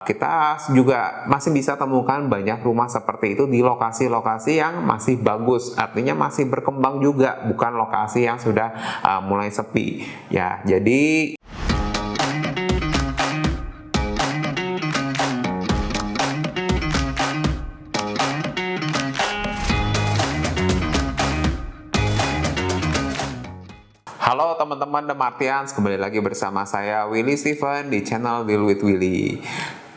Kita juga masih bisa temukan banyak rumah seperti itu di lokasi-lokasi yang masih bagus, artinya masih berkembang juga, bukan lokasi yang sudah mulai sepi. Ya, jadi halo teman-teman The Martians, kembali lagi bersama saya Willy Steven di channel Deal with Willy.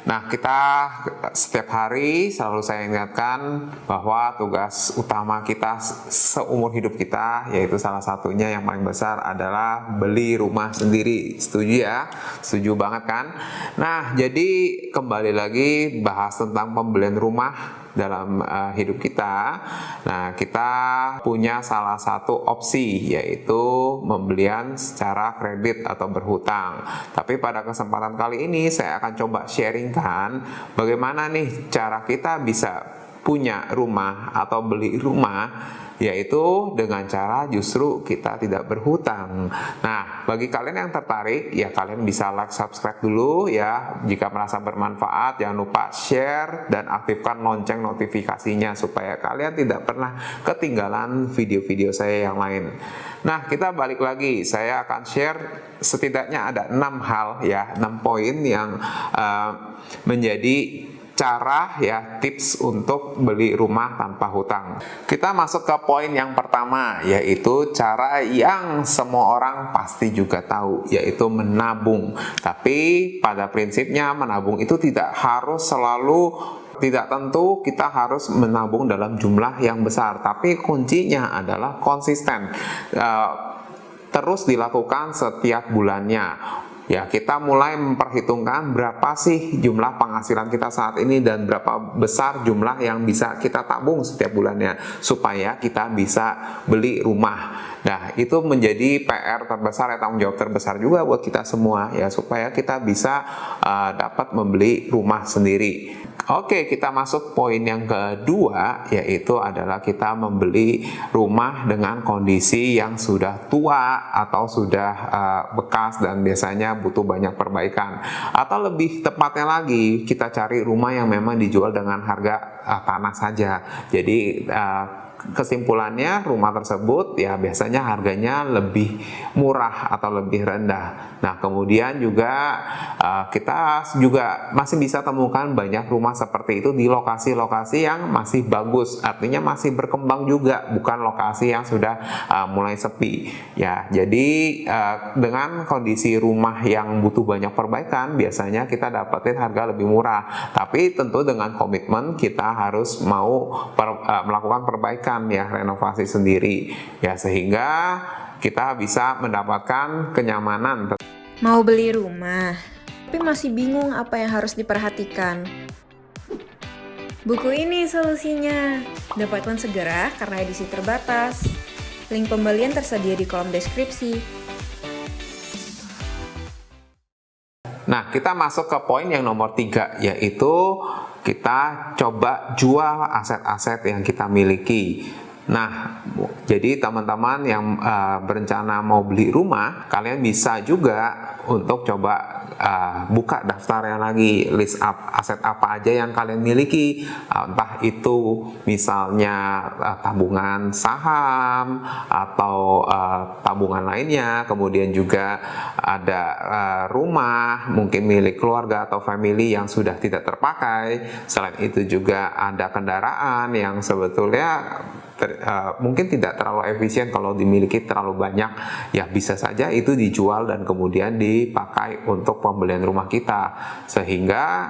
Nah, kita setiap hari selalu saya ingatkan bahwa tugas utama kita seumur hidup kita, yaitu salah satunya yang paling besar adalah beli rumah sendiri. Setuju ya? Setuju banget kan? Nah, jadi kembali lagi bahas tentang pembelian rumah dalam hidup kita. Nah, kita punya salah satu opsi, yaitu pembelian secara kredit atau berhutang. Tapi pada kesempatan kali ini saya akan coba sharingkan bagaimana nih cara kita bisa punya rumah atau beli rumah, yaitu dengan cara justru kita tidak berhutang. Nah, bagi kalian yang tertarik, ya kalian bisa like, subscribe dulu ya. Jika merasa bermanfaat, jangan lupa share dan aktifkan lonceng notifikasinya supaya kalian tidak pernah ketinggalan video-video saya yang lain. Nah, kita balik lagi. Saya akan share setidaknya ada 6 hal ya, 6 poin yang menjadi cara ya, tips untuk beli rumah tanpa hutang. Kita masuk ke poin yang pertama, yaitu cara yang semua orang pasti juga tahu, yaitu menabung. Tapi pada prinsipnya menabung itu tidak harus selalu, tidak tentu kita harus menabung dalam jumlah yang besar, tapi kuncinya adalah konsisten, terus dilakukan setiap bulannya. Ya, kita mulai memperhitungkan berapa sih jumlah penghasilan kita saat ini dan berapa besar jumlah yang bisa kita tabung setiap bulannya supaya kita bisa beli rumah. Nah, itu menjadi PR terbesar, tanggung jawab terbesar juga buat kita semua ya, supaya kita bisa dapat membeli rumah sendiri. Oke, kita masuk poin yang kedua, yaitu adalah kita membeli rumah dengan kondisi yang sudah tua atau sudah bekas dan biasanya butuh banyak perbaikan. Atau lebih tepatnya lagi, kita cari rumah yang memang dijual dengan harga tanah saja. Jadi kesimpulannya rumah tersebut ya biasanya harganya lebih murah atau lebih rendah. Nah, kemudian juga kita juga masih bisa temukan banyak rumah seperti itu di lokasi-lokasi yang masih bagus, artinya masih berkembang juga, bukan lokasi yang sudah mulai sepi. Ya, jadi dengan kondisi rumah yang butuh banyak perbaikan, biasanya kita dapetin harga lebih murah. Tapi tentu dengan komitmen kita harus mau melakukan perbaikan ya, renovasi sendiri ya, sehingga kita bisa mendapatkan kenyamanan. Mau beli rumah, tapi masih bingung apa yang harus diperhatikan. Buku ini solusinya. Dapatkan segera karena edisi terbatas. Link pembelian tersedia di kolom deskripsi. Nah, kita masuk ke poin yang nomor 3, yaitu kita coba jual aset-aset yang kita miliki. Nah, jadi teman-teman yang berencana mau beli rumah, kalian bisa juga untuk coba buka daftarnya lagi, list aset apa aja yang kalian miliki, entah itu misalnya tabungan saham atau tabungan lainnya, kemudian juga ada rumah mungkin milik keluarga atau family yang sudah tidak terpakai. Selain itu juga ada kendaraan yang sebetulnya mungkin tidak terlalu efisien kalau dimiliki terlalu banyak, ya bisa saja itu dijual dan kemudian dipakai untuk pembelian rumah kita, sehingga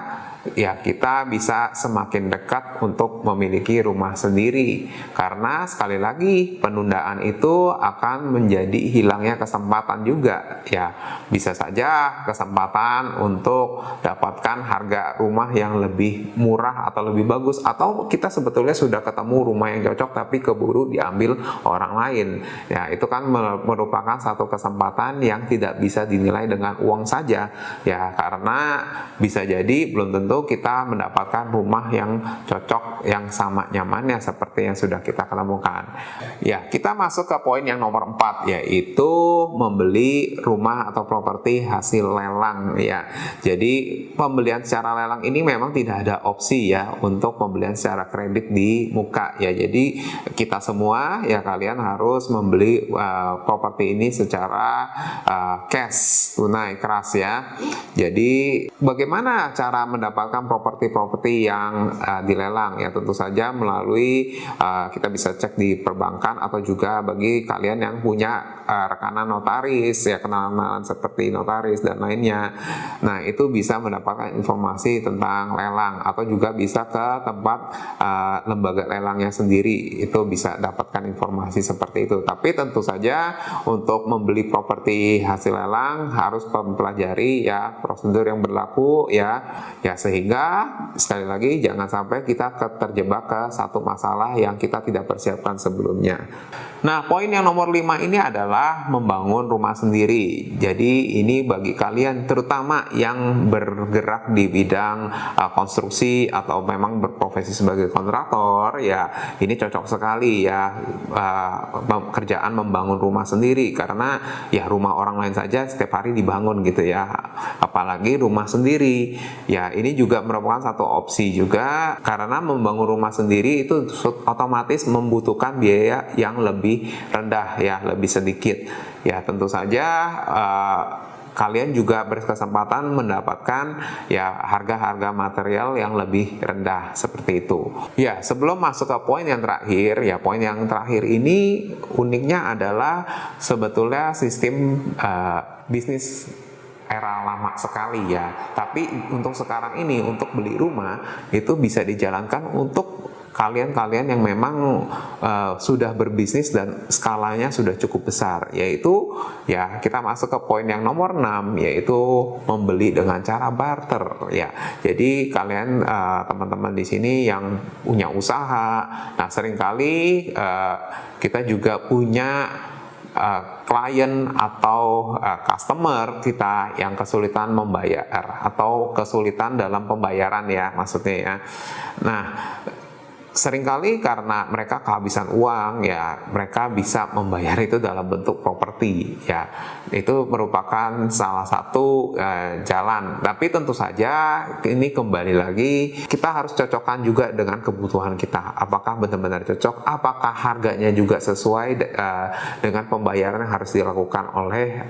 ya kita bisa semakin dekat untuk memiliki rumah sendiri. Karena sekali lagi penundaan itu akan menjadi hilangnya kesempatan juga ya, bisa saja kesempatan untuk dapatkan harga rumah yang lebih murah atau lebih bagus, atau kita sebetulnya sudah ketemu rumah yang cocok tapi keburu diambil orang lain. Ya, itu kan merupakan satu kesempatan yang tidak bisa dinilai dengan uang saja. Ya, karena bisa jadi belum tentu kita mendapatkan rumah yang cocok, yang sama nyamannya seperti yang sudah kita ketemukan. Ya, kita masuk ke poin yang nomor 4, yaitu membeli rumah atau properti hasil lelang ya. Jadi pembelian secara lelang ini memang tidak ada opsi ya untuk pembelian secara kredit di muka ya. Jadi kita semua ya, kalian harus membeli properti ini secara cash, tunai keras ya. Jadi bagaimana cara mendapatkan properti-properti yang dilelang ya? Tentu saja melalui kita bisa cek di perbankan, atau juga bagi kalian yang punya rekanan notaris ya, kenalan seperti notaris dan lainnya. Nah, itu bisa mendapatkan informasi tentang lelang, atau juga bisa ke tempat lembaga lelangnya sendiri, itu bisa dapatkan informasi seperti itu. Tapi tentu saja untuk membeli properti hasil lelang harus mempelajari ya prosedur yang berlaku ya sehingga sekali lagi jangan sampai kita terjebak ke satu masalah yang kita tidak persiapkan sebelumnya. Nah, poin yang nomor 5 ini adalah membangun rumah sendiri. Jadi ini bagi kalian terutama yang bergerak di bidang konstruksi atau memang berprofesi sebagai kontraktor ya, ini cocok sekali ya kerjaan membangun rumah sendiri, karena ya rumah orang lain saja setiap hari dibangun gitu ya, apalagi rumah sendiri. Ya, ini juga merupakan satu opsi juga, karena membangun rumah sendiri itu otomatis membutuhkan biaya yang lebih rendah ya, lebih sedikit. Ya, tentu saja kalian juga berkesempatan mendapatkan ya harga-harga material yang lebih rendah seperti itu. Ya, sebelum masuk ke poin yang terakhir, ya poin yang terakhir ini uniknya adalah sebetulnya sistem bisnis era lama sekali ya. Tapi untuk sekarang ini, untuk beli rumah itu bisa dijalankan untuk kalian-kalian yang memang sudah berbisnis dan skalanya sudah cukup besar, yaitu ya kita masuk ke poin yang nomor 6, yaitu membeli dengan cara barter ya. Jadi kalian teman-teman di sini yang punya usaha, nah seringkali kita juga punya klien atau customer kita yang kesulitan membayar atau kesulitan dalam pembayaran ya, maksudnya ya. Nah, seringkali karena mereka kehabisan uang ya, mereka bisa membayar itu dalam bentuk properti ya. Itu merupakan salah satu jalan. Tapi tentu saja ini kembali lagi kita harus cocokkan juga dengan kebutuhan kita. Apakah benar-benar cocok? Apakah harganya juga sesuai dengan pembayaran yang harus dilakukan oleh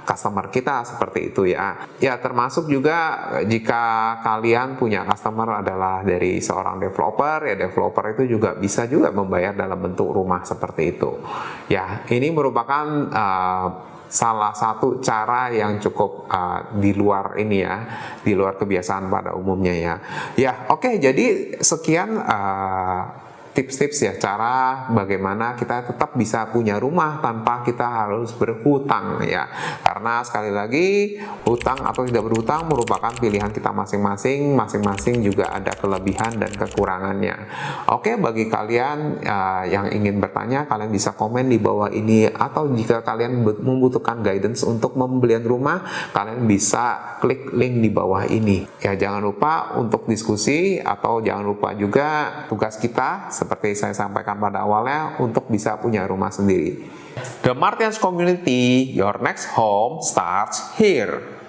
customer kita, seperti itu ya. Ya, termasuk juga jika kalian punya customer adalah dari seorang developer, ya developer itu juga bisa juga membayar dalam bentuk rumah seperti itu. Ya, ini merupakan salah satu cara yang cukup di luar ini ya, di luar kebiasaan pada umumnya ya. Ya, oke, jadi sekian tips-tips ya, cara bagaimana kita tetap bisa punya rumah tanpa kita harus berhutang ya. Karena sekali lagi, hutang atau tidak berhutang merupakan pilihan kita masing-masing. Masing-masing juga ada kelebihan dan kekurangannya. Oke, bagi kalian yang ingin bertanya, kalian bisa komen di bawah ini, atau jika kalian membutuhkan guidance untuk pembelian rumah, kalian bisa klik link di bawah ini. Ya, jangan lupa untuk diskusi, atau jangan lupa juga tugas kita seperti saya sampaikan pada awalnya untuk bisa punya rumah sendiri. The Martians Community, your next home starts here.